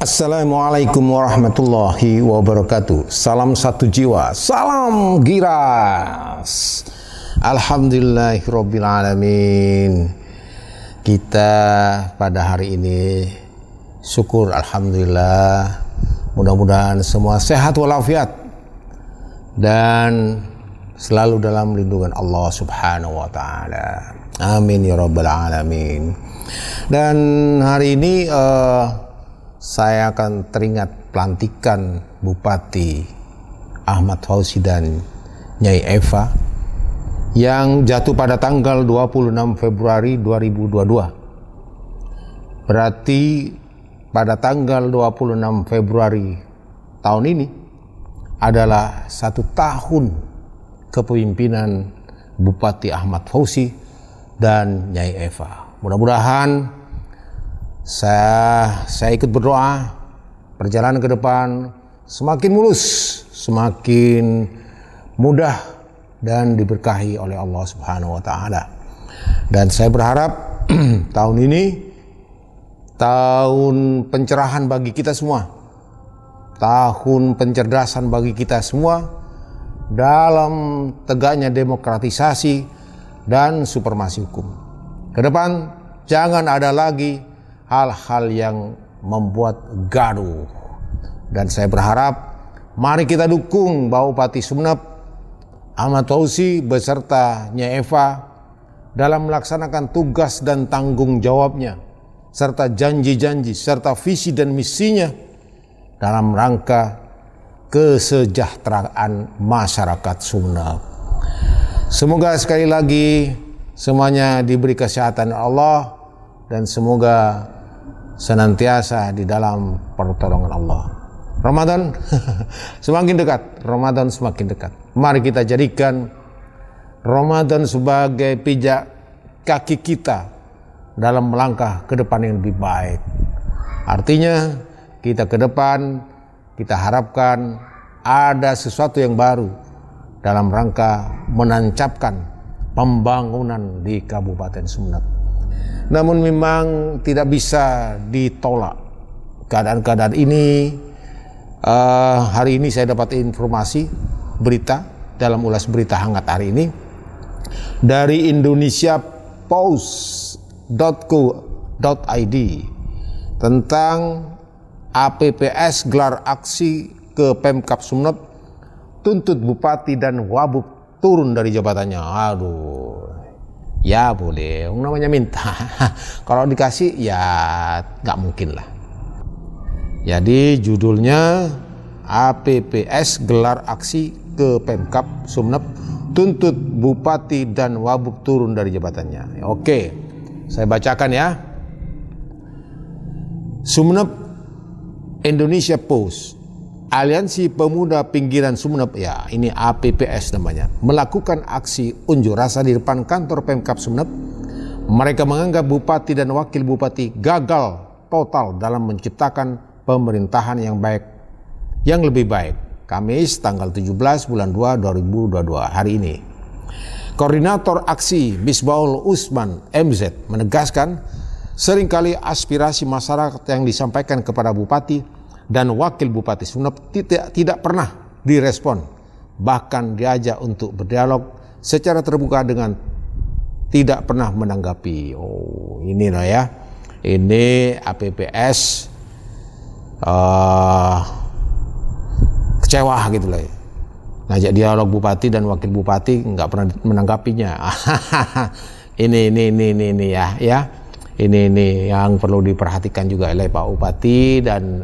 Assalamualaikum warahmatullahi wabarakatuh. Salam satu jiwa, salam giras. Alhamdulillahirabbil alamin. Kita pada hari ini syukur alhamdulillah. Mudah-mudahan semua sehat walafiat dan selalu dalam lindungan Allah Subhanahu wa taala. Amin ya rabbal alamin. Dan hari ini saya akan teringat pelantikan Bupati Ahmad Fauzi dan Nyai Eva yang jatuh pada tanggal 26 Februari 2022. Berarti pada tanggal 26 Februari tahun ini adalah 1 tahun kepemimpinan Bupati Ahmad Fauzi dan Nyai Eva. Mudah-mudahan saya ikut berdoa perjalanan ke depan semakin mulus, semakin mudah dan diberkahi oleh Allah Subhanahu wa taala. Dan saya berharap tahun ini tahun pencerahan bagi kita semua. Tahun pencerdasan bagi kita semua dalam tegaknya demokratisasi dan supremasi hukum. Ke depan jangan ada lagi hal-hal yang membuat gaduh. Dan saya berharap mari kita dukung Bapak Bupati Sumeneb Ahmad Fauzi beserta Nyai Eva dalam melaksanakan tugas dan tanggung jawabnya serta janji-janji serta visi dan misinya dalam rangka kesejahteraan masyarakat Sumeneb. Semoga sekali lagi semuanya diberi kesehatan Allah dan semoga senantiasa di dalam pertolongan Allah. Ramadan semakin dekat, Ramadan semakin dekat. Mari kita jadikan Ramadan sebagai pijak kaki kita dalam melangkah ke depan yang lebih baik. Artinya kita ke depan kita harapkan ada sesuatu yang baru dalam rangka menancapkan pembangunan di Kabupaten Sumeneb. Namun memang tidak bisa ditolak keadaan-keadaan ini. Hari ini saya dapat informasi berita dalam ulas berita hangat hari ini dari indonesiapost.co.id tentang APPS gelar aksi ke Pemkab Sumeneb tuntut Bupati dan Wabub turun dari jabatannya. Aduh, ya boleh, namanya minta. Kalau dikasih ya nggak mungkin lah. Jadi judulnya APPS gelar aksi ke Pemkab Sumeneb tuntut Bupati dan Wabub turun dari jabatannya. Oke, saya bacakan ya. Sumeneb Indonesia Post, Aliansi Pemuda Pinggiran Sumeneb, ya ini APPS namanya, melakukan aksi unjuk rasa di depan kantor Pemkab Sumeneb. Mereka menganggap Bupati dan Wakil Bupati gagal total dalam menciptakan pemerintahan yang lebih baik. Kamis tanggal 17 bulan 2 2022 hari ini. Koordinator aksi Misbahul Usman MZ menegaskan seringkali aspirasi masyarakat yang disampaikan kepada Bupati dan Wakil Bupati Sumeneb tidak pernah direspon, bahkan diajak untuk berdialog secara terbuka dengan tidak pernah menanggapi. Oh, ini lah ya, ini APPS kecewa gitu lah ya. Ngajak dialog Bupati dan Wakil Bupati nggak pernah menanggapinya. ini ya. Ini yang perlu diperhatikan juga oleh Pak Bupati dan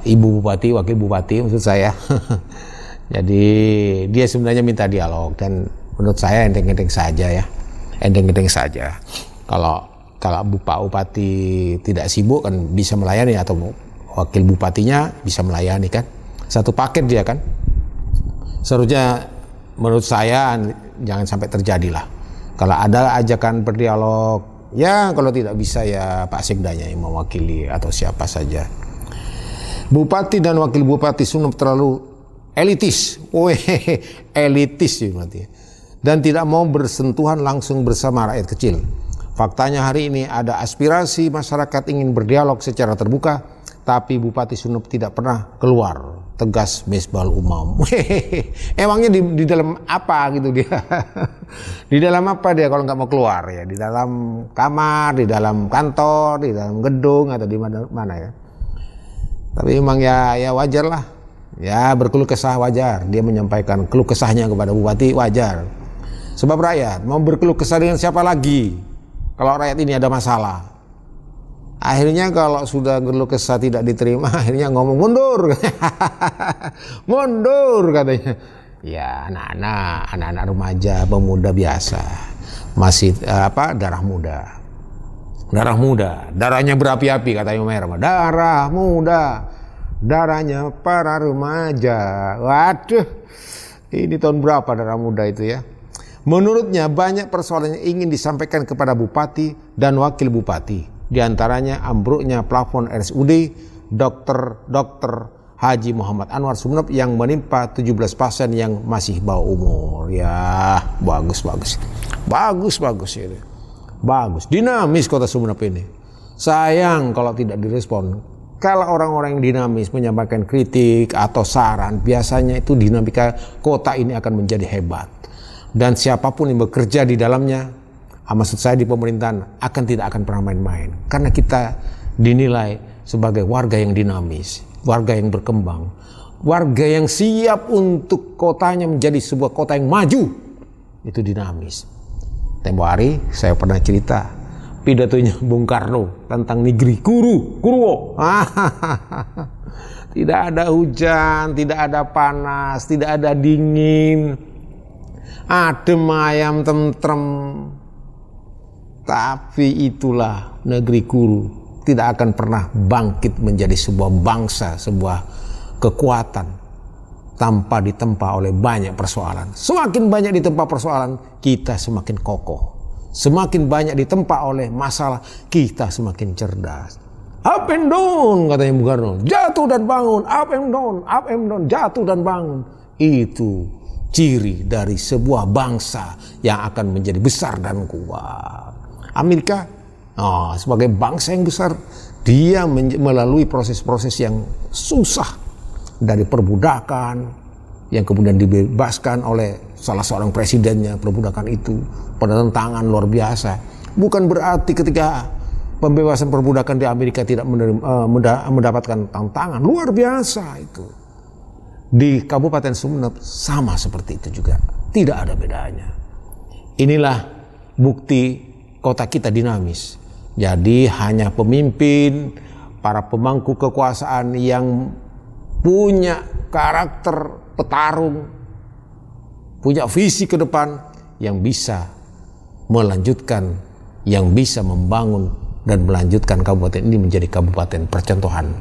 Ibu Bupati, Wakil Bupati maksud saya. Jadi dia sebenarnya minta dialog dan menurut saya enteng-enteng saja ya, enteng-enteng saja. Kalau Pak Bupati tidak sibuk kan bisa melayani, atau Wakil Bupatinya bisa melayani kan, satu paket dia kan. Seharusnya menurut saya jangan sampai terjadi lah. Kalau ada ajakan berdialog, ya kalau tidak bisa ya Pak Sekdanya yang mewakili atau siapa saja. Bupati dan Wakil Bupati Sumeneb terlalu elitis, elitis sih berarti, dan tidak mau bersentuhan langsung bersama rakyat kecil. Faktanya hari ini ada aspirasi masyarakat ingin berdialog secara terbuka, tapi Bupati Sumeneb tidak pernah keluar, tegas Misbahul Umam. Emangnya di dalam apa gitu dia? Di dalam apa dia kalau nggak mau keluar ya? Di dalam kamar, di dalam kantor, di dalam gedung atau di mana ya? Tapi emang ya wajar lah. Ya berkeluh kesah wajar. Dia menyampaikan keluh kesahnya kepada Bupati wajar. Sebab rakyat mau berkeluh kesah dengan siapa lagi? Kalau rakyat ini ada masalah. Akhirnya kalau sudah berkeluh kesah tidak diterima, akhirnya ngomong mundur. Mundur katanya. Ya anak-anak remaja, pemuda biasa. Masih darah muda. Darah muda, darahnya berapi-api katanya Umair. Darah muda, darahnya para remaja. Waduh, ini tahun berapa darah muda itu ya? Menurutnya banyak persoalan yang ingin disampaikan kepada Bupati dan Wakil Bupati. Di antaranya ambruknya plafon RSUD Dr. Haji Muhammad Anwar Sumeneb yang menimpa 17 pasien yang masih bawah umur. Ya, bagus ini. Bagus, dinamis kota Sumeneb ini. Sayang kalau tidak direspon. Kalau orang-orang yang dinamis menyampaikan kritik atau saran, biasanya itu dinamika kota ini akan menjadi hebat. Dan siapapun yang bekerja di dalamnya, maksud saya di pemerintahan, tidak akan pernah main-main. Karena kita dinilai sebagai warga yang dinamis, warga yang berkembang, warga yang siap untuk kotanya menjadi sebuah kota yang maju. Itu dinamis. Tempo hari saya pernah cerita pidatonya Bung Karno tentang negeri Kuruwo. Tidak ada hujan, tidak ada panas, tidak ada dingin. Adem ayam tentrem. Tapi itulah negeri Kuru tidak akan pernah bangkit menjadi sebuah bangsa, sebuah kekuatan tanpa ditempa oleh banyak persoalan. Semakin banyak ditempa persoalan, kita semakin kokoh. Semakin banyak ditempa oleh masalah, kita semakin cerdas. Up and down katanya Bung Karno. Jatuh dan bangun, up and down, jatuh dan bangun. Itu ciri dari sebuah bangsa yang akan menjadi besar dan kuat. Amerika sebagai bangsa yang besar, dia melalui proses-proses yang susah, dari perbudakan yang kemudian dibebaskan oleh salah seorang presidennya. Perbudakan itu penentangan luar biasa. Bukan berarti ketika pembebasan perbudakan di Amerika tidak mendapatkan tantangan luar biasa itu. Di Kabupaten Sumeneb sama seperti itu juga, tidak ada bedanya. Inilah bukti kota kita dinamis. Jadi hanya pemimpin, para pemangku kekuasaan yang punya karakter petarung, punya visi ke depan, yang bisa melanjutkan, yang bisa membangun dan melanjutkan kabupaten ini menjadi kabupaten percontohan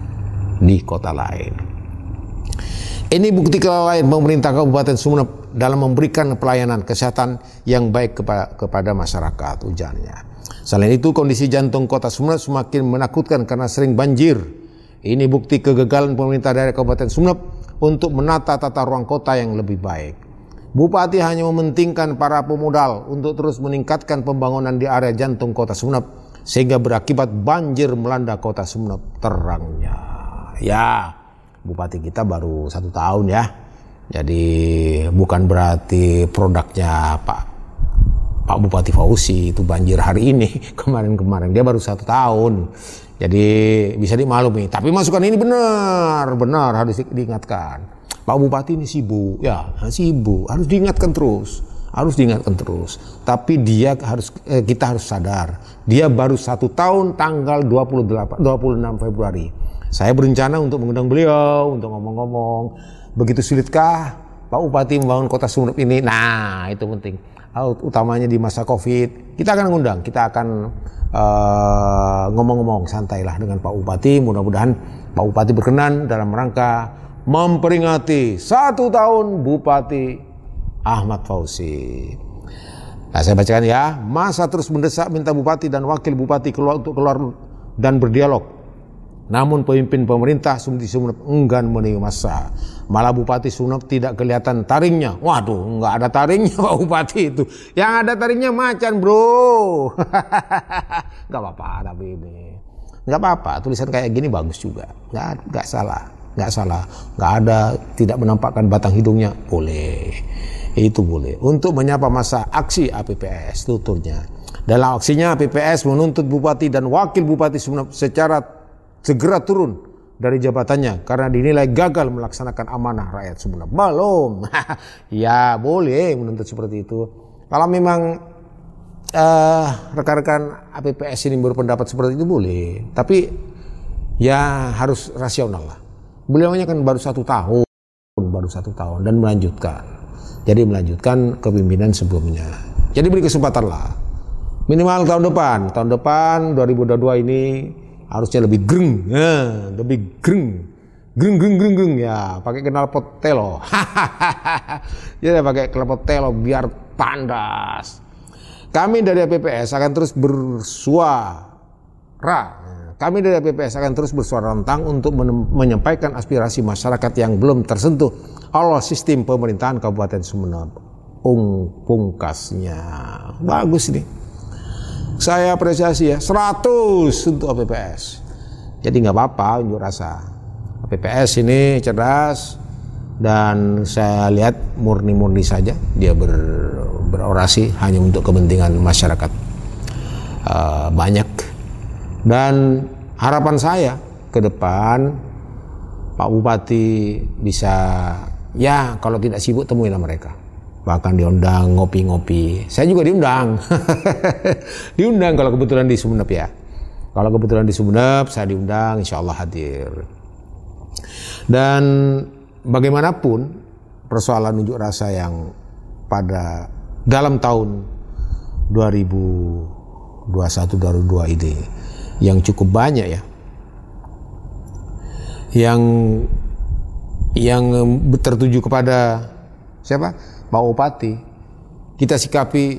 di kota lain. Ini bukti kelalaian pemerintah Kabupaten Sumeneb dalam memberikan pelayanan kesehatan yang baik kepada masyarakat, ujarnya. Selain itu, kondisi jantung kota Sumeneb semakin menakutkan karena sering banjir. Ini bukti kegagalan pemerintah daerah Kabupaten Sumeneb untuk menata tata ruang kota yang lebih baik. Bupati hanya mementingkan para pemodal untuk terus meningkatkan pembangunan di area jantung kota Sumeneb, sehingga berakibat banjir melanda kota Sumeneb, terangnya. Ya, Bupati kita baru 1 tahun ya, jadi bukan berarti produknya Pak Bupati Fauzi itu banjir hari ini. Kemarin dia baru 1 tahun, jadi bisa dimaklumi. Tapi masukan ini benar harus diingatkan. Pak Bupati ini sibuk, harus diingatkan terus. Tapi kita harus sadar, dia baru 1 tahun tanggal 26 Februari. Saya berencana untuk mengundang beliau untuk ngomong-ngomong, begitu sulitkah Pak Bupati membangun kota Sumeneb ini? Nah, itu penting. Utamanya di masa Covid, kita akan mengundang, kita akan ngomong-ngomong santailah dengan Pak Bupati. Mudah-mudahan Pak Bupati berkenan dalam rangka memperingati 1 tahun Bupati Ahmad Fauzi. Nah, saya bacakan ya. Masa terus mendesak minta Bupati dan Wakil Bupati keluar dan berdialog Namun pemimpin pemerintah di Sumeneb enggan menerima massa. Malah Bupati Sumeneb tidak kelihatan taringnya. Waduh, nggak ada taringnya Pak Bupati itu. Yang ada taringnya macan, bro. Nggak apa-apa, tapi ini nggak apa-apa. Tulisan kayak gini bagus juga. Nggak salah. Nggak ada, tidak menampakkan batang hidungnya. Boleh. Itu boleh. Untuk menyapa massa aksi APPS, tuturnya. Dalam aksinya APPS menuntut Bupati dan Wakil Bupati Sumeneb secara segera turun dari jabatannya karena dinilai gagal melaksanakan amanah rakyat Sumeneb. Belum. Ya boleh menuntut seperti itu. Kalau memang rekan-rekan APPS ini berpendapat seperti itu boleh. Tapi ya harus rasional lah. Beliaunya kan baru satu tahun dan melanjutkan. Jadi melanjutkan kepemimpinan sebelumnya. Jadi beri kesempatan lah. Minimal tahun depan 2022 ini harusnya lebih greng, lebih greng ya, pakai knalpot telo. Ya pakai knalpot telo biar tandas. Kami dari APPS akan terus bersuara lantang untuk menyampaikan aspirasi masyarakat yang belum tersentuh oleh sistem pemerintahan Kabupaten Sumeneb. Pungkasnya bagus nih. Saya apresiasi ya, 100 untuk APPS. Jadi nggak apa-apa, unjuk rasa. APPS ini cerdas dan saya lihat murni saja dia berorasi hanya untuk kepentingan masyarakat banyak. Dan harapan saya ke depan Pak Bupati bisa, ya kalau tidak sibuk temuilah mereka. Bahkan diundang ngopi-ngopi. Saya juga diundang. Diundang kalau kebetulan di Sumeneb ya. Kalau kebetulan di Sumeneb saya diundang, insya Allah hadir. Dan bagaimanapun persoalan unjuk rasa yang pada dalam tahun 2021-2022 ini yang cukup banyak ya. Yang tertuju kepada siapa? Pak Bupati, kita sikapi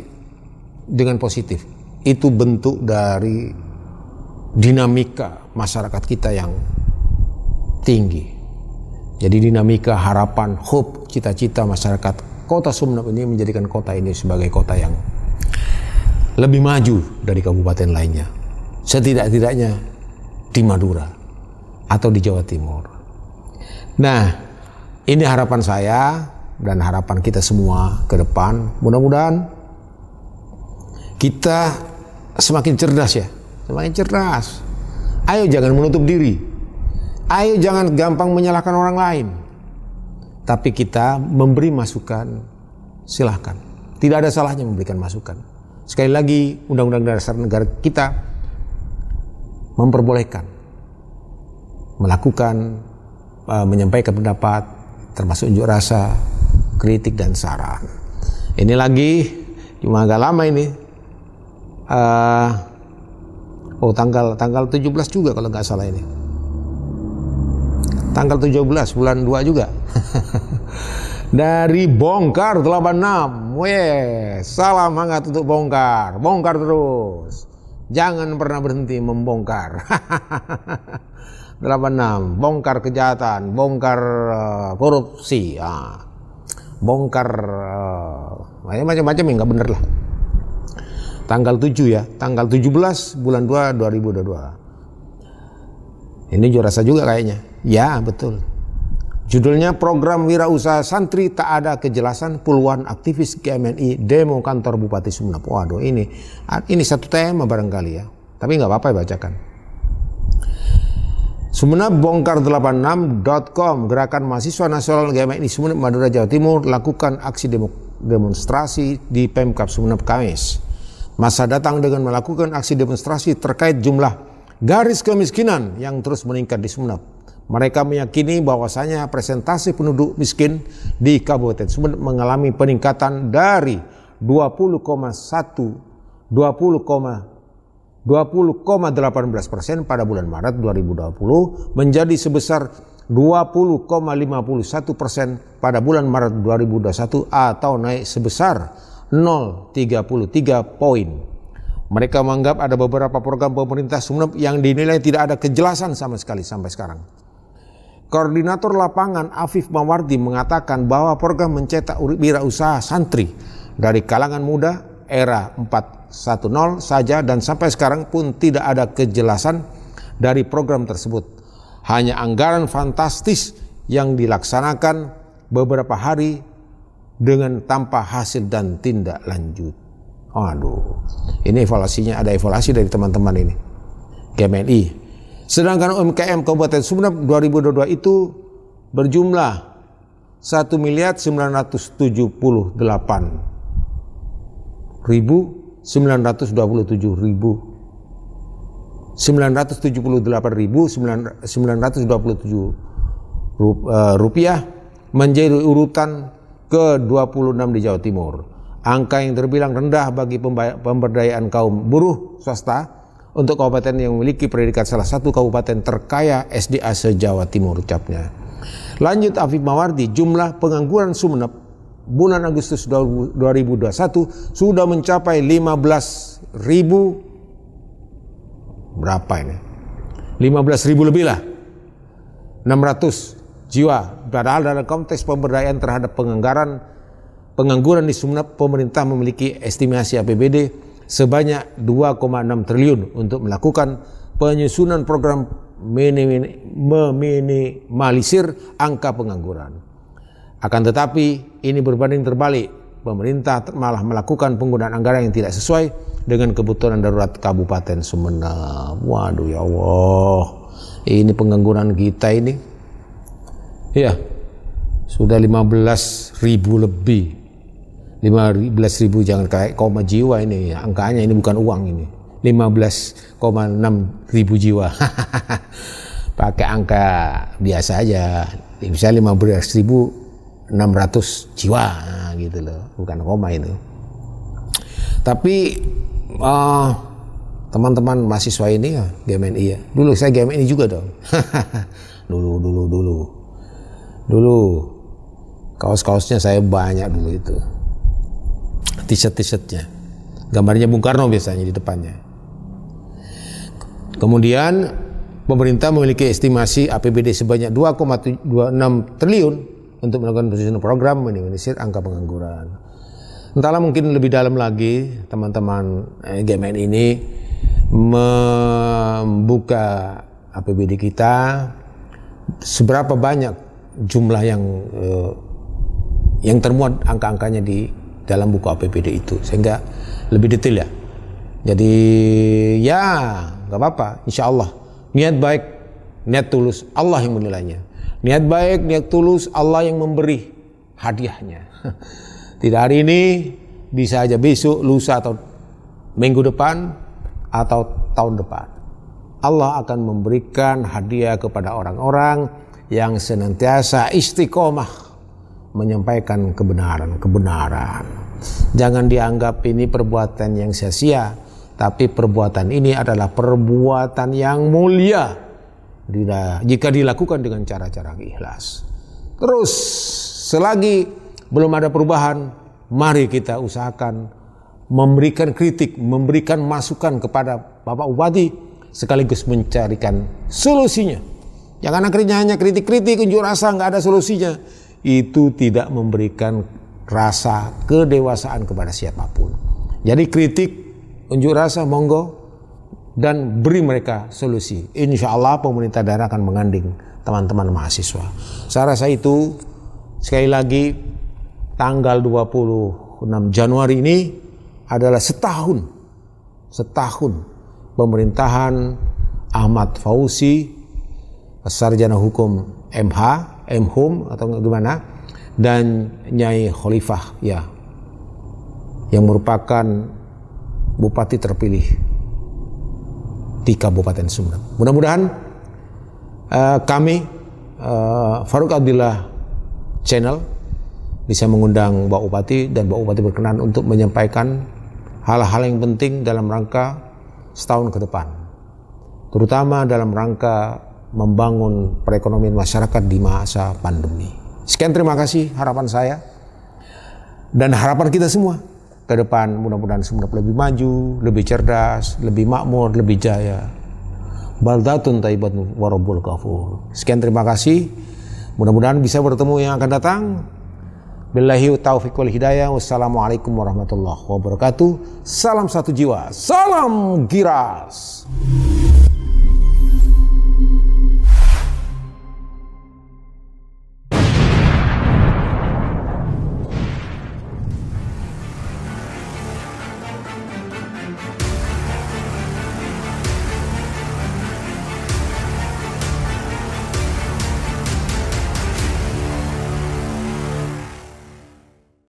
dengan positif. Itu bentuk dari dinamika masyarakat kita yang tinggi. Jadi dinamika harapan, hope, cita-cita masyarakat kota Sumeneb ini menjadikan kota ini sebagai kota yang lebih maju dari kabupaten lainnya. Setidak-tidaknya di Madura atau di Jawa Timur. Nah, ini harapan saya dan harapan kita semua ke depan. Mudah-mudahan kita semakin cerdas ya, semakin cerdas. Ayo jangan menutup diri. Ayo jangan gampang menyalahkan orang lain. Tapi kita memberi masukan, silahkan. Tidak ada salahnya memberikan masukan. Sekali lagi, Undang-Undang Dasar Negara kita memperbolehkan melakukan, menyampaikan pendapat, termasuk unjuk rasa, kritik dan saran. Ini lagi cuma agak lama ini. Tanggal 17 juga kalau nggak salah ini. Tanggal 17 bulan 2 juga. Dari Bongkar 86. Weh, salam hangat untuk bongkar. Bongkar terus. Jangan pernah berhenti membongkar. 86, bongkar kejahatan, bongkar korupsi, bongkar macam-macam yang nggak bener lah. Tanggal 7 ya, tanggal 17 bulan 2 2022. Ini unjuk rasa juga kayaknya. Ya betul. Judulnya Program Wirausaha Santri Tak Ada Kejelasan, Puluhan Aktivis GMNI Demo Kantor Bupati Sumeneb. Waduh, ini satu tema barangkali ya. Tapi nggak apa-apa bacakan. Sumeneb bongkar86.com, Gerakan Mahasiswa Nasional GMNI Sumeneb Madura Jawa Timur lakukan aksi demonstrasi di Pemkab Sumeneb Kamis. Massa datang dengan melakukan aksi demonstrasi terkait jumlah garis kemiskinan yang terus meningkat di Sumeneb. Mereka meyakini bahwasanya presentasi penduduk miskin di Kabupaten Sumeneb mengalami peningkatan dari 20,18% pada bulan Maret 2020 menjadi sebesar 20,51% pada bulan Maret 2021 atau naik sebesar 0,33 poin. Mereka menganggap ada beberapa program pemerintah Sumeneb yang dinilai tidak ada kejelasan sama sekali sampai sekarang. Koordinator lapangan Afif Mawardi mengatakan bahwa program mencetak wirausaha santri dari kalangan muda era 410 saja dan sampai sekarang pun tidak ada kejelasan dari program tersebut. Hanya anggaran fantastis yang dilaksanakan beberapa hari dengan tanpa hasil dan tindak lanjut. Aduh, ini evaluasinya, ada evaluasi dari teman-teman ini GMNI. Sedangkan UMKM Kabupaten Sumeneb 2022 itu berjumlah 1.978.927 rupiah menjadi urutan ke-26 di Jawa Timur. Angka yang terbilang rendah bagi pemberdayaan kaum buruh swasta untuk kabupaten yang memiliki predikat salah satu kabupaten terkaya SDA se-Jawa Timur, ucapnya. Lanjut Afif Mawardi, jumlah pengangguran Sumeneb bulan Agustus 2021 sudah mencapai 15.000 berapa ini? 15.000 lebih lah. 600 jiwa. Padahal dalam konteks pemberdayaan terhadap pengangguran di Sumeneb, pemerintah memiliki estimasi APBD sebanyak 2,6 triliun untuk melakukan penyusunan program meminimalisir angka pengangguran. Akan tetapi ini berbanding terbalik, pemerintah malah melakukan penggunaan anggaran yang tidak sesuai dengan kebutuhan darurat Kabupaten Sumeneb. Waduh ya Allah, ini pengangguran kita ini ya sudah 15.000 lebih. 15.000, jangan kayak koma jiwa ini, angkanya ini bukan uang ini. 15,6 ribu jiwa. Pakai angka biasa aja, misalnya 15.600 jiwa, nah, gitu loh, bukan koma itu. Tapi teman-teman mahasiswa ini ya, GMNI ya. Dulu saya GMNI juga dong. Dulu kaos-kaosnya saya banyak dulu itu. T-shirt-nya. Gambarnya Bung Karno biasanya di depannya. Kemudian pemerintah memiliki estimasi APBD sebanyak 2,26 triliun untuk melakukan penyusunan program meminimalisir angka pengangguran. Entahlah, mungkin lebih dalam lagi teman-teman GMN ini membuka APBD kita, seberapa banyak jumlah yang termuat angka-angkanya di dalam buku APBD itu, sehingga lebih detail ya. Jadi ya nggak apa-apa, insya Allah niat baik, niat tulus, Allah yang menilainya. Niat baik, niat tulus, Allah yang memberi hadiahnya. Tidak hari ini, bisa aja besok, lusa, atau minggu depan, atau tahun depan. Allah akan memberikan hadiah kepada orang-orang yang senantiasa istiqomah menyampaikan kebenaran. Jangan dianggap ini perbuatan yang sia-sia, tapi perbuatan ini adalah perbuatan yang mulia jika dilakukan dengan cara-cara ikhlas. Terus selagi belum ada perubahan, mari kita usahakan memberikan kritik, memberikan masukan kepada Bapak Bupati, sekaligus mencarikan solusinya. Jangan akhirnya hanya kritik-kritik, unjuk rasa, nggak ada solusinya. Itu tidak memberikan rasa kedewasaan kepada siapapun. Jadi kritik, unjuk rasa, monggo, dan beri mereka solusi. Insya Allah pemerintah daerah akan menganding teman-teman mahasiswa. Saya rasa itu, sekali lagi, tanggal 26 Januari ini adalah setahun pemerintahan Ahmad Fauzi, sarjana hukum MHum atau gimana, dan Nyai Khalifah ya, yang merupakan bupati terpilih di Kabupaten Sumeneb. Mudah-mudahan kami Farouk Abdillah Channel bisa mengundang Pak Bupati, dan Pak Bupati berkenan untuk menyampaikan hal-hal yang penting dalam rangka setahun ke depan, terutama dalam rangka membangun perekonomian masyarakat di masa pandemi. Sekian, terima kasih harapan saya dan harapan kita semua. ke depan mudah-mudahan semua lebih maju, lebih cerdas, lebih makmur, lebih jaya. Baldatun thayyibatun wa rabbul ghafur. Sekian, terima kasih. Mudah-mudahan bisa bertemu yang akan datang. Billahi taufiq wal hidayah. Wassalamualaikum warahmatullahi wabarakatuh. Salam satu jiwa, salam Giras.